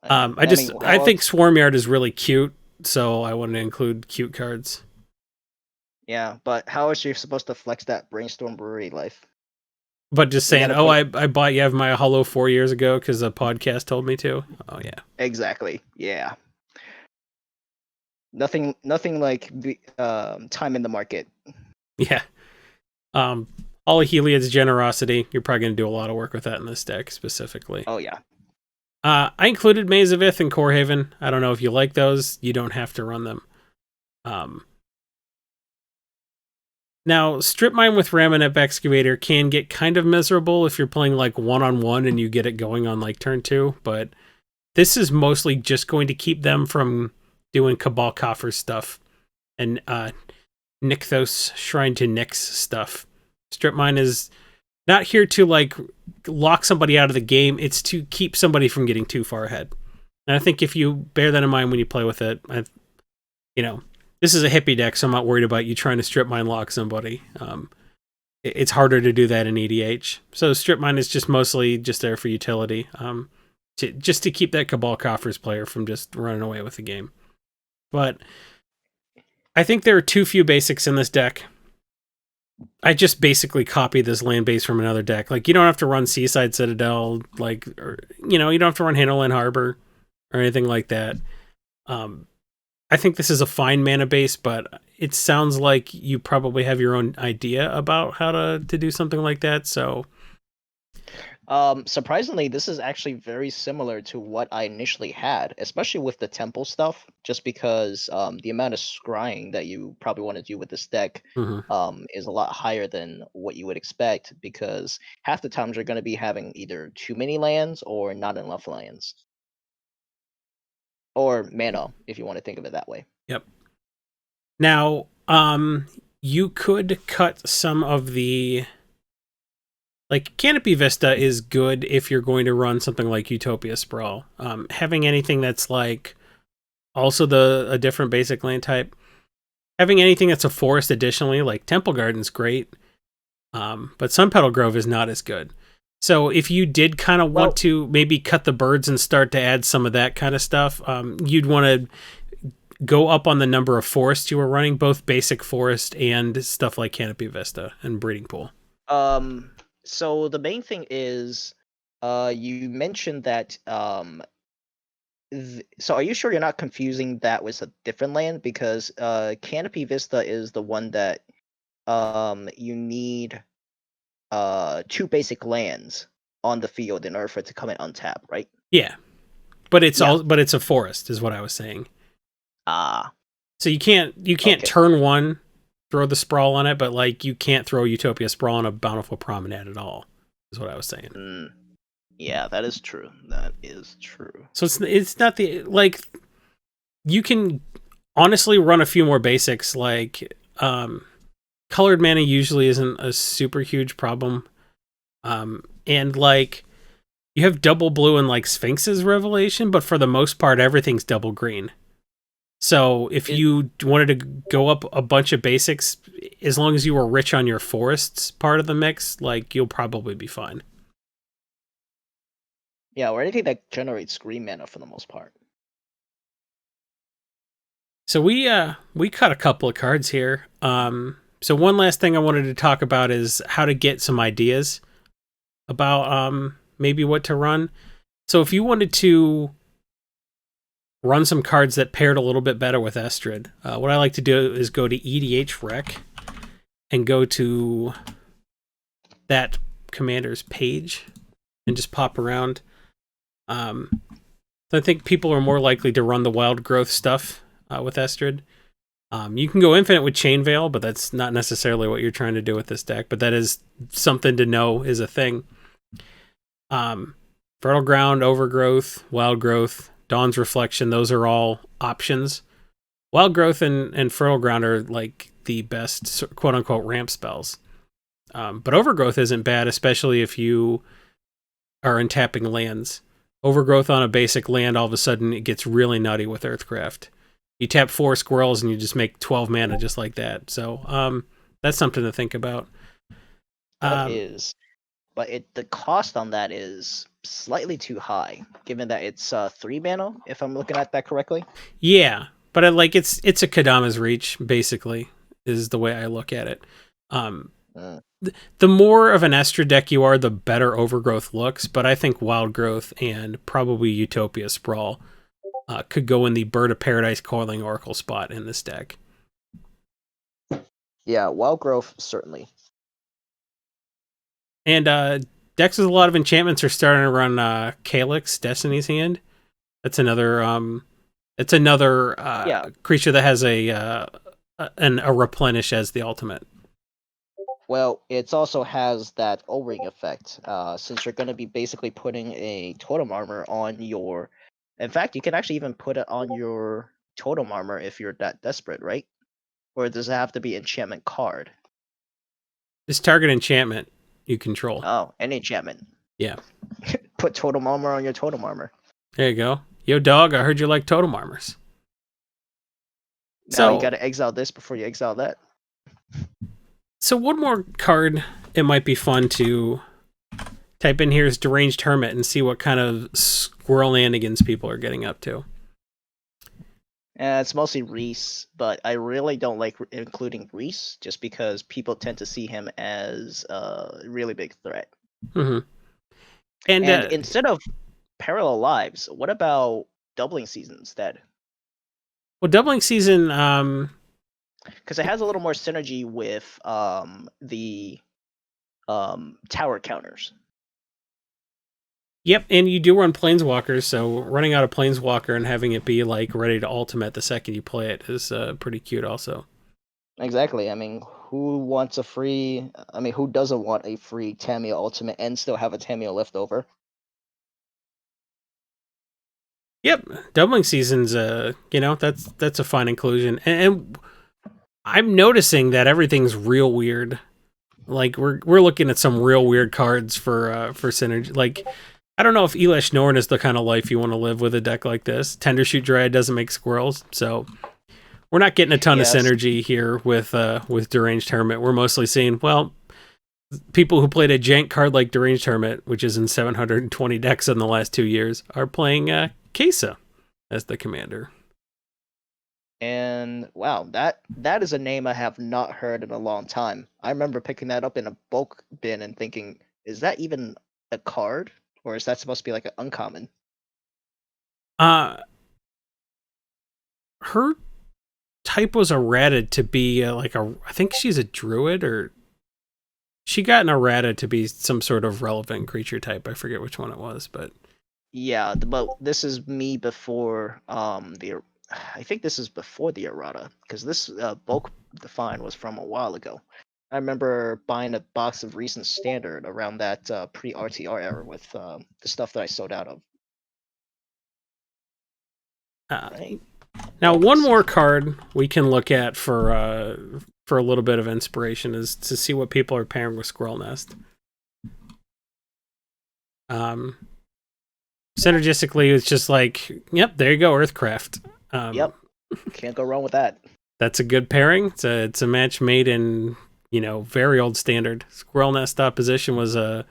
I think Swarmyard is really cute, so I wanted to include cute cards. Yeah, but how is she supposed to flex that Brainstorm Brewery life? But just saying, I bought Yavimaya Hollow 4 years ago because a podcast told me to. Oh yeah, exactly. Yeah. Nothing like time in the market. Yeah. All of Heliod's Generosity. You're probably going to do a lot of work with that in this deck specifically. Oh yeah. I included Maze of Ith and Core Haven. I don't know if you like those. You don't have to run them. Now, Strip Mine with Ramonep Excavator can get kind of miserable if you're playing like one-on-one and you get it going on like turn 2, but this is mostly just going to keep them from doing Cabal Coffer stuff and Nykthos Shrine to Nyx stuff. Strip Mine is not here to like lock somebody out of the game. It's to keep somebody from getting too far ahead. And I think if you bear that in mind when you play with it, this is a hippie deck, so I'm not worried about you trying to Strip Mine lock somebody. It's harder to do that in EDH. So Strip Mine is just mostly just there for utility, just to keep that Cabal Coffers player from just running away with the game. But I think there are too few basics in this deck. I just basically copied this land base from another deck. Like, you don't have to run Seaside Citadel, you don't have to run Hinterland Harbor or anything like that. I think this is a fine mana base, but it sounds like you probably have your own idea about how to do something like that, so... surprisingly, this is actually very similar to what I initially had, especially with the temple stuff, just because the amount of scrying that you probably want to do with this deck is a lot higher than what you would expect, because half the times you're going to be having either too many lands or not enough lands. Or mana, if you want to think of it that way. Yep. Now, you could cut some of the... Like, Canopy Vista is good if you're going to run something like Utopia Sprawl. Having anything that's like also a different basic land type. Having anything that's a forest additionally, like Temple Garden's great. But Sunpetal Grove is not as good. So if you did kind of want to maybe cut the birds and start to add some of that kind of stuff, you'd want to go up on the number of forests you were running, both basic forest and stuff like Canopy Vista and Breeding Pool. So the main thing is, you mentioned that, so are you sure you're not confusing that with a different land? Because Canopy Vista is the one that you need 2 basic lands on the field in order for it to come in untap, right? Yeah. But it's it's a forest is what I was saying. So you can't turn 1 throw the Sprawl on it, but like you can't throw Utopia Sprawl on a Bountiful Promenade at all, is what I was saying. Yeah, that is true. That is true. So it's not the, like, you can honestly run a few more basics, like colored mana usually isn't a super huge problem. And like you have double blue and like Sphinx's Revelation, but for the most part everything's double green. So if you wanted to go up a bunch of basics, as long as you were rich on your forests part of the mix, like you'll probably be fine. Yeah, or anything that generates green mana for the most part. So we cut a couple of cards here. So one last thing I wanted to talk about is how to get some ideas about maybe what to run. So if you wanted to run some cards that paired a little bit better with Estrid, what I like to do is go to EDH Rec and go to that commander's page and just pop around. So I think people are more likely to run the wild growth stuff with Estrid. You can go infinite with Chain Veil, but that's not necessarily what you're trying to do with this deck, but that is something to know is a thing. Um, Fertile Ground, Overgrowth, Wild Growth, Dawn's Reflection, those are all options. Wild Growth and Fertile Ground are like the best quote unquote ramp spells. But Overgrowth isn't bad, especially if you are untapping lands. Overgrowth on a basic land, all of a sudden it gets really nutty with Earthcraft. You tap 4 Squirrels and you just make 12 mana just like that. So that's something to think about. That is, but the cost on that is slightly too high, given that it's 3 mana, if I'm looking at that correctly. Yeah, but it's a Kadama's Reach, basically, is the way I look at it. The more of an Estra deck you are, the better Overgrowth looks, but I think Wild Growth and probably Utopia Sprawl could go in the Bird of Paradise Coiling Oracle spot in this deck. Yeah, Wild Growth, certainly. And decks with a lot of enchantments are starting to run Calyx, Destiny's Hand. That's another creature that has a replenish as the ultimate. Well, it also has that O-ring effect, since you're going to be basically putting a totem armor on your... In fact, you can actually even put it on your totem armor if you're that desperate, right? Or does it have to be enchantment card? This target enchantment you control. Oh, an enchantment. Yeah. Put totem armor on your totem armor. There you go. Yo, dog, I heard you like totem armors. Now you got to exile this before you exile that. So one more card it might be fun to type in here is Deranged Hermit and see what kind of squirrel shenanigans people are getting up to. It's mostly Reese, but I really don't like including Reese just because people tend to see him as a really big threat. Mm-hmm. And instead of Parallel Lives, what about Doubling Season instead? Well, Doubling Season... because it has a little more synergy with the tower counters. Yep, and you do run Planeswalkers, so running out of Planeswalker and having it be like ready to ultimate the second you play it is pretty cute also. Exactly. I mean, who doesn't want a free Tamiyo ultimate and still have a Tamiyo left over? Yep, Doubling Season's that's a fine inclusion. And I'm noticing that everything's real weird. Like we're looking at some real weird cards for synergy. Like I don't know if Elish Norn is the kind of life you want to live with a deck like this. Tendershoot Dryad doesn't make squirrels, so we're not getting a ton of synergy here with Deranged Hermit. We're mostly seeing, well, people who played a jank card like Deranged Hermit, which is in 720 decks in the last 2 years, are playing Kesa as the commander. And wow, that is a name I have not heard in a long time. I remember picking that up in a bulk bin and thinking, is that even a card? Or is that supposed to be like an uncommon? Her type was errated to be I think she's a druid, or she got an errata to be some sort of relevant creature type. I forget which one it was, but yeah, but this is me before I think this is before the errata, because this bulk define was from a while ago. I remember buying a box of recent standard around that pre-RTR era with the stuff that I sold out of. Right. Now, one more card we can look at for a little bit of inspiration is to see what people are pairing with Squirrel Nest. Synergistically, it's just like, yep, there you go, Earthcraft. Yep, can't go wrong with that. That's a good pairing. It's a match made in very old standard. Squirrel Nest opposition was I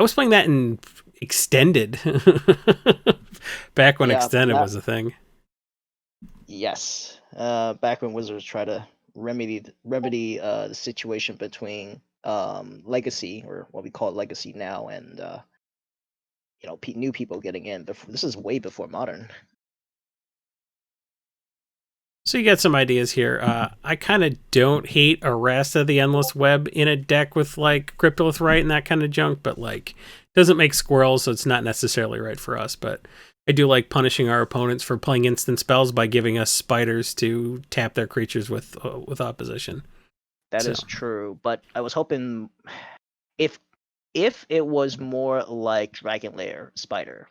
was playing that in Extended back when Extended was a thing. Yes, back when Wizards tried to remedy the situation between Legacy, or what we call it Legacy now, and new people getting in. This is way before Modern. So you got some ideas here. I kind of don't hate Arasta the Endless Web in a deck with like Cryptolith Right and that kind of junk, but like doesn't make Squirrels, so it's not necessarily right for us. But I do like punishing our opponents for playing instant spells by giving us spiders to tap their creatures with opposition. That is true, but I was hoping if If it was more like Dragon Lair Spider,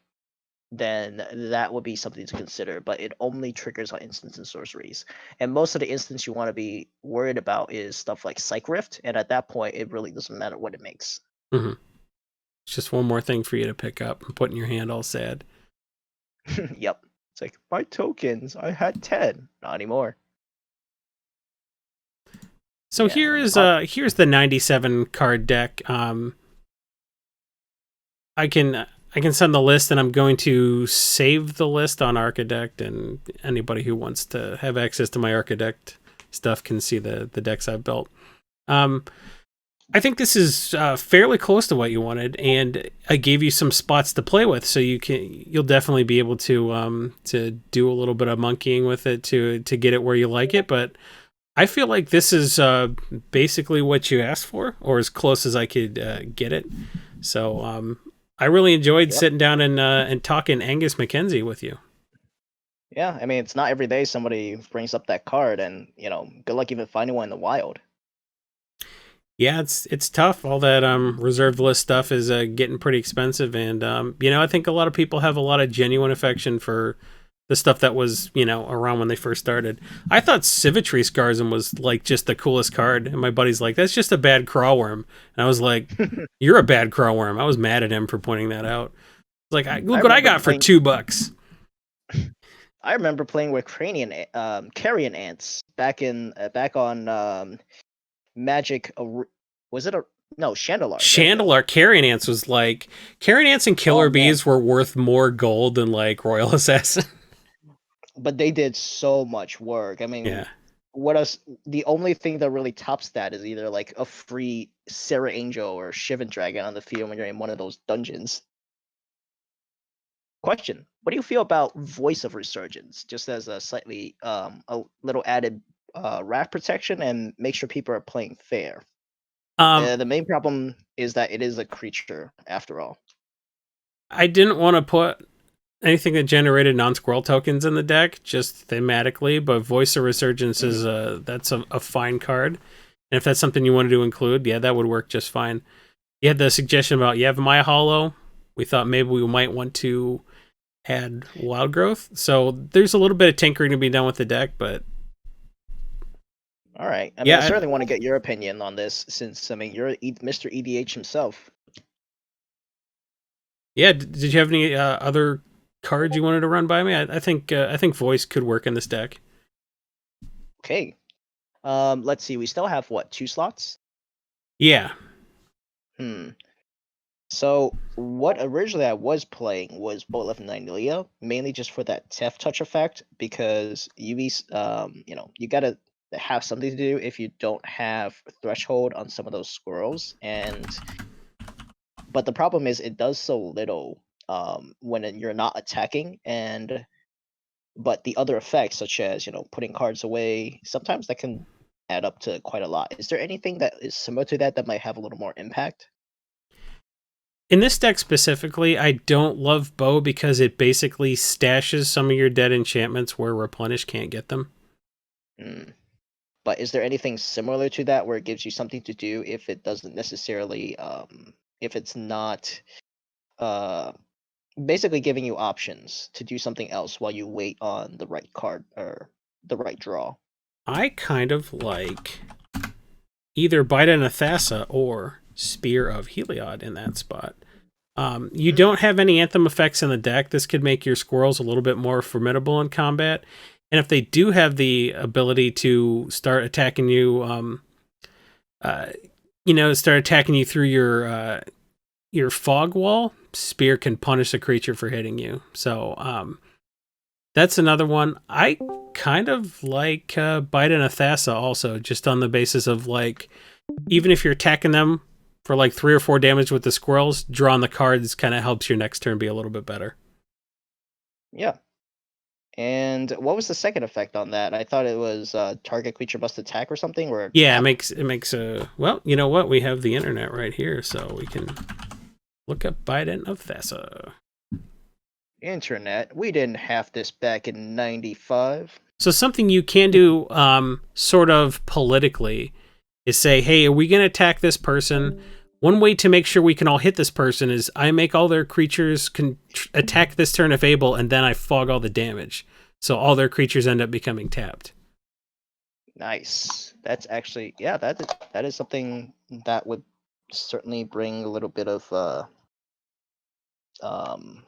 then that would be something to consider. But it only triggers on instants and sorceries, and most of the instants you want to be worried about is stuff like Psych Rift, and at that point, it really doesn't matter what it makes. Mm-hmm. It's just one more thing for you to pick up and put in your hand, all sad. Yep. It's like, my tokens, I had 10. Not anymore. So here's the 97 card deck. I can send the list, and I'm going to save the list on Archidect, and anybody who wants to have access to my Archidect stuff can see the decks I've built. I think this is fairly close to what you wanted, and I gave you some spots to play with, so you'll definitely be able to do a little bit of monkeying with it to get it where you like it. But I feel like this is basically what you asked for, or as close as I could get it. So I really enjoyed sitting down and talking Angus Mckenzie with you. Yeah, I mean, it's not every day somebody brings up that card, and good luck even finding one in the wild. Yeah, it's tough. All that reserved list stuff is getting pretty expensive, and I think a lot of people have a lot of genuine affection for the stuff that was around when they first started. I thought Symmetry Scarsm was like just the coolest card, and my buddy's like, "That's just a bad crawworm," and I was like, "You're a bad crawworm." I was mad at him for pointing that out. Like, look what I got for $2. I remember playing with Carrion Ants back on Magic. Was it Chandelar? Chandelar. Carrion Ants was like Carrion Ants and Killer Bees were worth more gold than like Royal Assassin. But they did so much work. I mean, yeah. What else? The only thing that really tops that is either like a free Sarah Angel or Shivan Dragon on the field when you're in one of those dungeons. Question: what do you feel about Voice of Resurgence? Just as a slightly a little added wrath protection and make sure people are playing fair. The main problem is that it is a creature after all. I didn't want to put anything that generated non-squirrel tokens in the deck, just thematically, but Voice of Resurgence is that's a fine card. And if that's something you wanted to include, yeah, that would work just fine. You had the suggestion about you have Maya Hollow. We thought maybe we might want to add Wild Growth. So there's a little bit of tinkering to be done with the deck, but all right. I mean, I certainly want to get your opinion on this, since you're Mr. EDH himself. Yeah, did you have any other cards you wanted to run by me? I think Voice could work in this deck. Okay. Let's see. We still have 2 slots? Yeah. So what originally I was playing was Bolt Left Nylia, mainly just for that Tef Touch effect, because you gotta have something to do if you don't have Threshold on some of those Squirrels, but the problem is it does so little when you're not attacking, but the other effects, such as putting cards away, sometimes that can add up to quite a lot. Is there anything that is similar to that might have a little more impact? In this deck specifically, I don't love Bow because it basically stashes some of your dead enchantments where Replenish can't get them. But is there anything similar to that where it gives you something to do if it doesn't necessarily, if it's not basically giving you options to do something else while you wait on the right card or the right draw? I kind of like either Bite and Athasa or Spear of Heliod in that spot. You don't have any Anthem effects in the deck. This could make your Squirrels a little bit more formidable in combat. And if they do have the ability to start attacking you, start attacking you through your fog wall, Spear can punish a creature for hitting you. So that's another one. I kind of like Bite and Athasa also, just on the basis of like, even if you're attacking them for like 3 or 4 damage with the Squirrels, drawing the cards kind of helps your next turn be a little bit better. Yeah. And what was the second effect on that? I thought it was target creature must attack or something. Yeah, it makes a well. You know what? We have the internet right here, so we can look up Biden of Thessa. Internet. We didn't have this back in '95. So something you can do, sort of politically, is say, hey, are we going to attack this person one way to make sure we can all hit this person is I make all their creatures attack this turn if able, and then I fog all the damage. So all their creatures end up becoming tapped. Nice. That's actually, yeah, that is something that would certainly bring a little bit of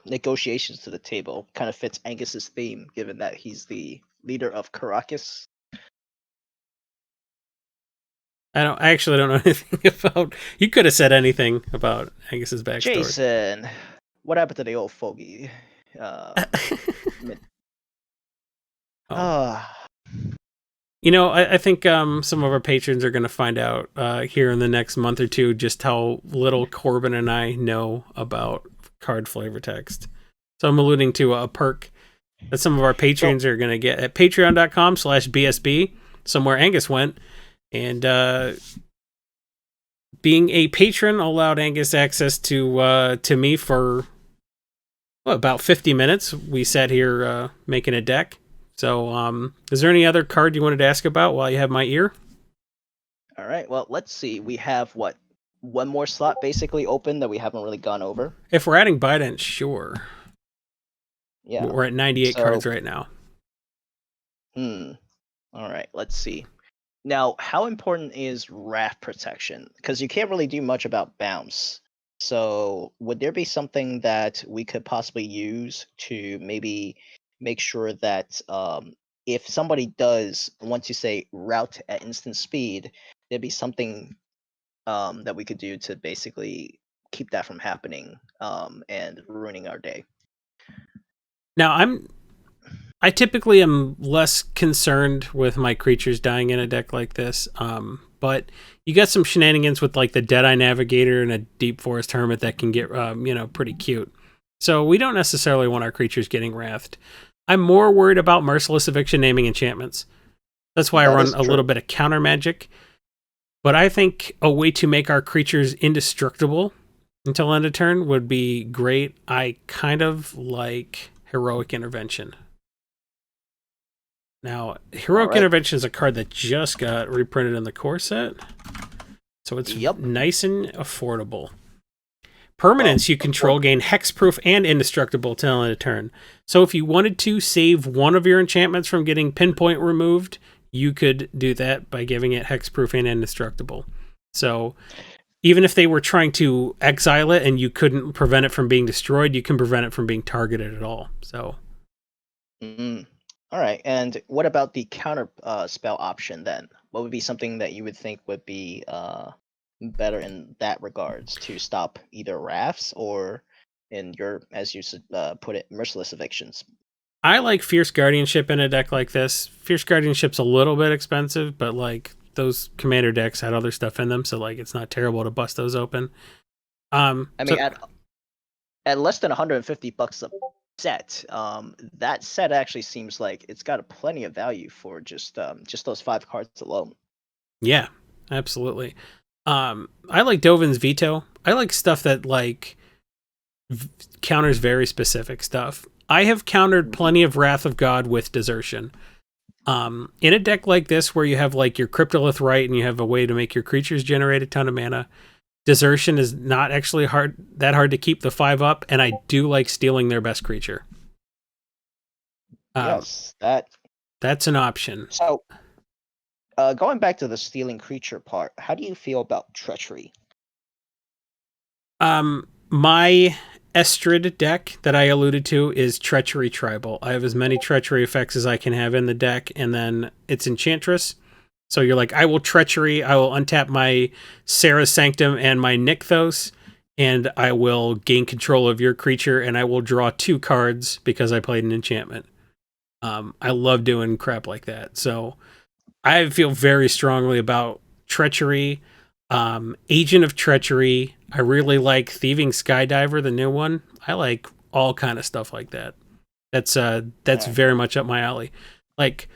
negotiations to the table. Kind of fits Angus's theme, given that he's the leader of Caracas. I actually don't know anything about. You could have said anything about Angus's backstory. Jason, what happened to the old fogey? You know, I think some of our patrons are going to find out here in the next month or two just how little Corbin and I know about card flavor text. So I'm alluding to a perk that some of our patrons are going to get at patreon.com/BSB, somewhere Angus went. And being a patron allowed Angus access to me for about 50 minutes. We sat here making a deck. So, is there any other card you wanted to ask about while you have my ear? All right. Well, let's see. We have one more slot basically open that we haven't really gone over. If we're adding Bident, sure. Yeah. We're at 98 cards right now. All right. Let's see. Now, how important is wrath protection? Because you can't really do much about bounce. So, would there be something that we could possibly use to maybe make sure that if somebody does, once you say route at instant speed, there'd be something that we could do to basically keep that from happening and ruining our day? Now, I typically am less concerned with my creatures dying in a deck like this, but you got some shenanigans with like the Deadeye Navigator and a Deep Forest Hermit that can get pretty cute. So we don't necessarily want our creatures getting wrathed. I'm more worried about Merciless Eviction naming enchantments. That's why I run a little bit of counter magic. But I think a way to make our creatures indestructible until end of turn would be great. I kind of like Heroic Intervention. Now, Heroic Intervention is a card that just got reprinted in the core set. So it's nice and affordable. Permanents you control gain hexproof and indestructible till end of turn. So if you wanted to save one of your enchantments from getting pinpoint removed, you could do that by giving it hexproof and indestructible. So even if they were trying to exile it and you couldn't prevent it from being destroyed, you can prevent it from being targeted at all. So, all right. And what about the counter spell option then? What would be something that you would think would be better in that regards to stop either rafts or, in your, as you put it, merciless evictions? I like Fierce Guardianship in a deck like this. Fierce Guardianship's a little bit expensive, but like those commander decks had other stuff in them, so like it's not terrible to bust those open. I mean, at less than $150 a set, that set actually seems like it's got plenty of value for just those 5 cards alone. Yeah, absolutely. I like Dovin's Veto. I like stuff that like counters very specific stuff. I have countered plenty of Wrath of God with Desertion. In a deck like this where you have like your Cryptolith right and you have a way to make your creatures generate a ton of mana, Desertion is not actually that hard to keep the 5 up, and I do like stealing their best creature. Yes, that's an option. So, going back to the stealing creature part, how do you feel about Treachery? My Estrid deck that I alluded to is Treachery Tribal. I have as many Treachery effects as I can have in the deck, and then it's Enchantress. So you're like, I will Treachery, I will untap my Sarah's Sanctum and my Nykthos, and I will gain control of your creature, and I will draw 2 cards because I played an enchantment. I love doing crap like that. So I feel very strongly about Treachery. Agent of Treachery. I really like Thieving Skydiver, the new one. I like all kind of stuff like that. That's very much up my alley. Like,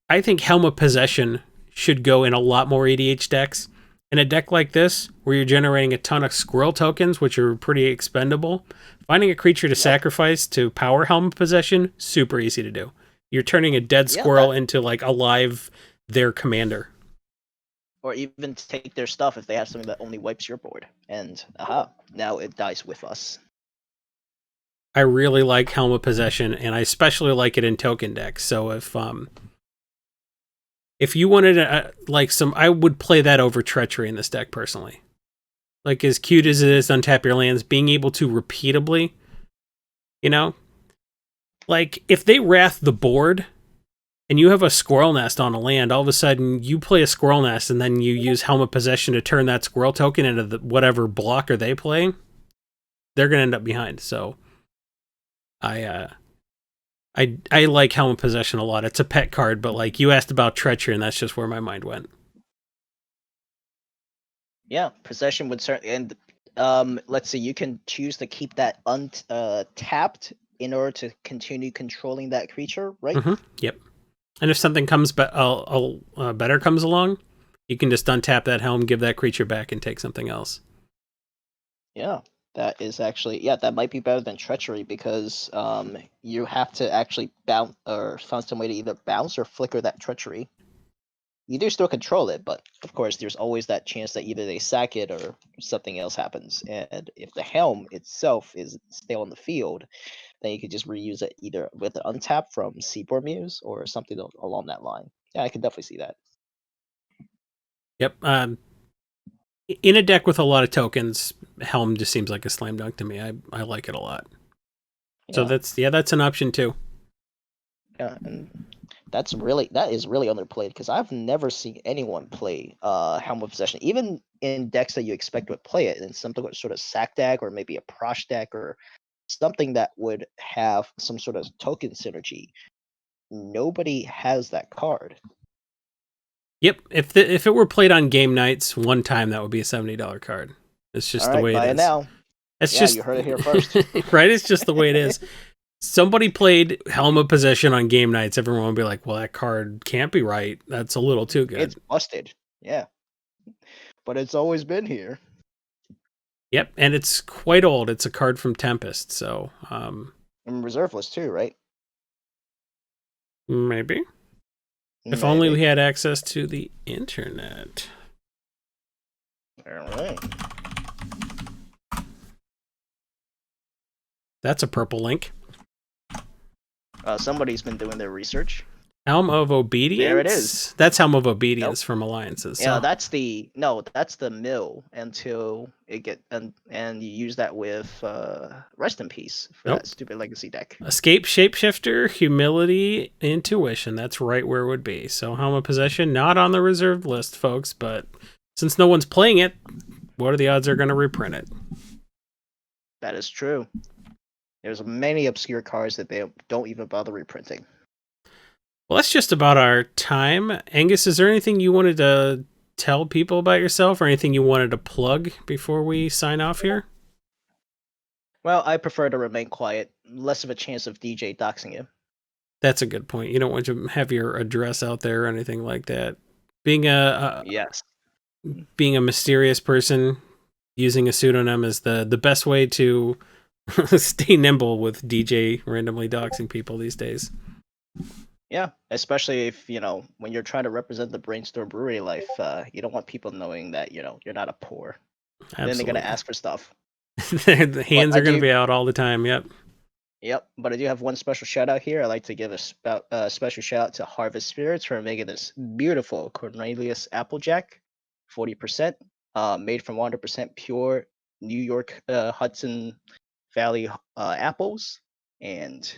I think Helm of Possession should go in a lot more EDH decks. In a deck like this, where you're generating a ton of Squirrel tokens, which are pretty expendable, finding a creature to sacrifice to power Helm of Possession, super easy to do. You're turning a dead squirrel into like alive their commander. or even take their stuff if they have something that only wipes your board. And now it dies with us. I really like Helm of Possession, and I especially like it in token decks. So if you wanted I would play that over Treachery in this deck personally. Like, as cute as it is to untap your lands, being able to repeatably, like if they wrath the board and you have a Squirrel Nest on a land, all of a sudden you play a Squirrel Nest and then you use Helm of Possession to turn that Squirrel token into whatever blocker they play, they're going to end up behind. So I like Helm of Possession a lot. It's a pet card, but like you asked about Treachery, and that's just where my mind went. Yeah, Possession would certainly, and let's see, you can choose to keep that tapped in order to continue controlling that creature, right? Mm-hmm. Yep. And if something comes better comes along, you can just untap that Helm, give that creature back, and take something else. Yeah. That is actually, that might be better than Treachery because you have to actually bounce or find some way to either bounce or flicker that Treachery. You do still control it, but of course, there's always that chance that either they sack it or something else happens. And if the Helm itself is still on the field, then you could just reuse it either with an untap from Seaboard Muse or something along that line. Yeah, I can definitely see that. Yep. In a deck with a lot of tokens, Helm just seems like a slam dunk to me. I like it a lot. Yeah. So that's an option too. Yeah, and that is really underplayed because I've never seen anyone play Helm of Possession, even in decks that you expect would play it, in something sort of sack deck or maybe a Prosh deck or something that would have some sort of token synergy. Nobody has that card. Yep, if it were played on game nights one time, that would be a $70 card. It's just the way it is. Now. It's just, you heard it here first. Right? It's just the way it is. Somebody played Helm of Possession on game nights, everyone would be like, well, that card can't be right. That's a little too good. It's busted. Yeah. But it's always been here. Yep, and it's quite old. It's a card from Tempest, so... and reserve list too, right? Maybe. If only we had access to the internet. All right. That's a purple link. Somebody's been doing their research. Helm of Obedience? There it is. That's Helm of Obedience from Alliances. Yeah, that's the mill until it and you use that with Rest in Peace for that stupid legacy deck. Escape, Shapeshifter, Humility, Intuition. That's right where it would be. So Helm of Possession, not on the reserved list, folks, but since no one's playing it, what are the odds they're going to reprint it? That is true. There's many obscure cards that they don't even bother reprinting. Well, that's just about our time. Angus, is there anything you wanted to tell people about yourself or anything you wanted to plug before we sign off here? Well, I prefer to remain quiet. Less of a chance of DJ doxing you. That's a good point. You don't want to have your address out there or anything like that. Being a mysterious person, using a pseudonym is the best way to stay nimble with DJ randomly doxing people these days. Yeah, especially if, when you're trying to represent the Brainstorm Brewery life, you don't want people knowing that, you're not a poor. Absolutely. Then they're going to ask for stuff. The hands are going to be out all the time, yep. Yep, but I do have one special shout out here. I'd like to give a special shout out to Harvest Spirits for making this beautiful Cornelius Applejack, 40%, made from 100% pure New York Hudson Valley apples. And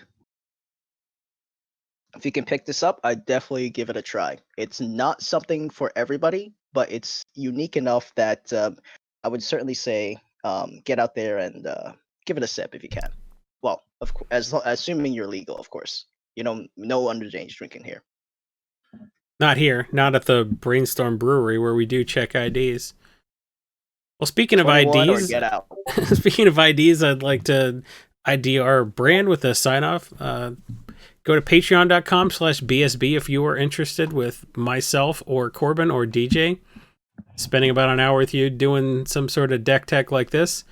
if you can pick this up, I'd definitely give it a try. It's not something for everybody, but it's unique enough that I would certainly say get out there and give it a sip if you can. Well, of course, assuming you're legal, of course. No underage drinking here. Not here. Not at the Brainstorm Brewery where we do check IDs. Well, speaking of IDs, get out. Speaking of IDs, I'd like to ID our brand with a sign-off. Go to patreon.com/BSB if you are interested with myself or Corbin or DJ. Spending about an hour with you doing some sort of deck tech like this.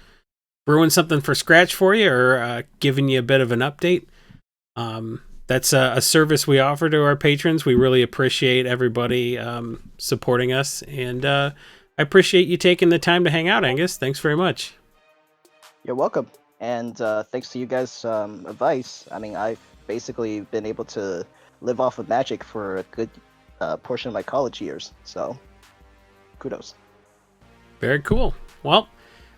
Brewing something for scratch for you or giving you a bit of an update. that's a service we offer to our patrons. We really appreciate everybody supporting us, and I appreciate you taking the time to hang out, Angus. Thanks very much. You're welcome. And thanks to you guys' advice, I mean, I've basically been able to live off of magic for a good portion of my college years. So, kudos. Very cool. Well,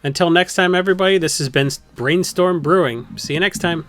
until next time, everybody, this has been Brainstorm Brewing. See you next time.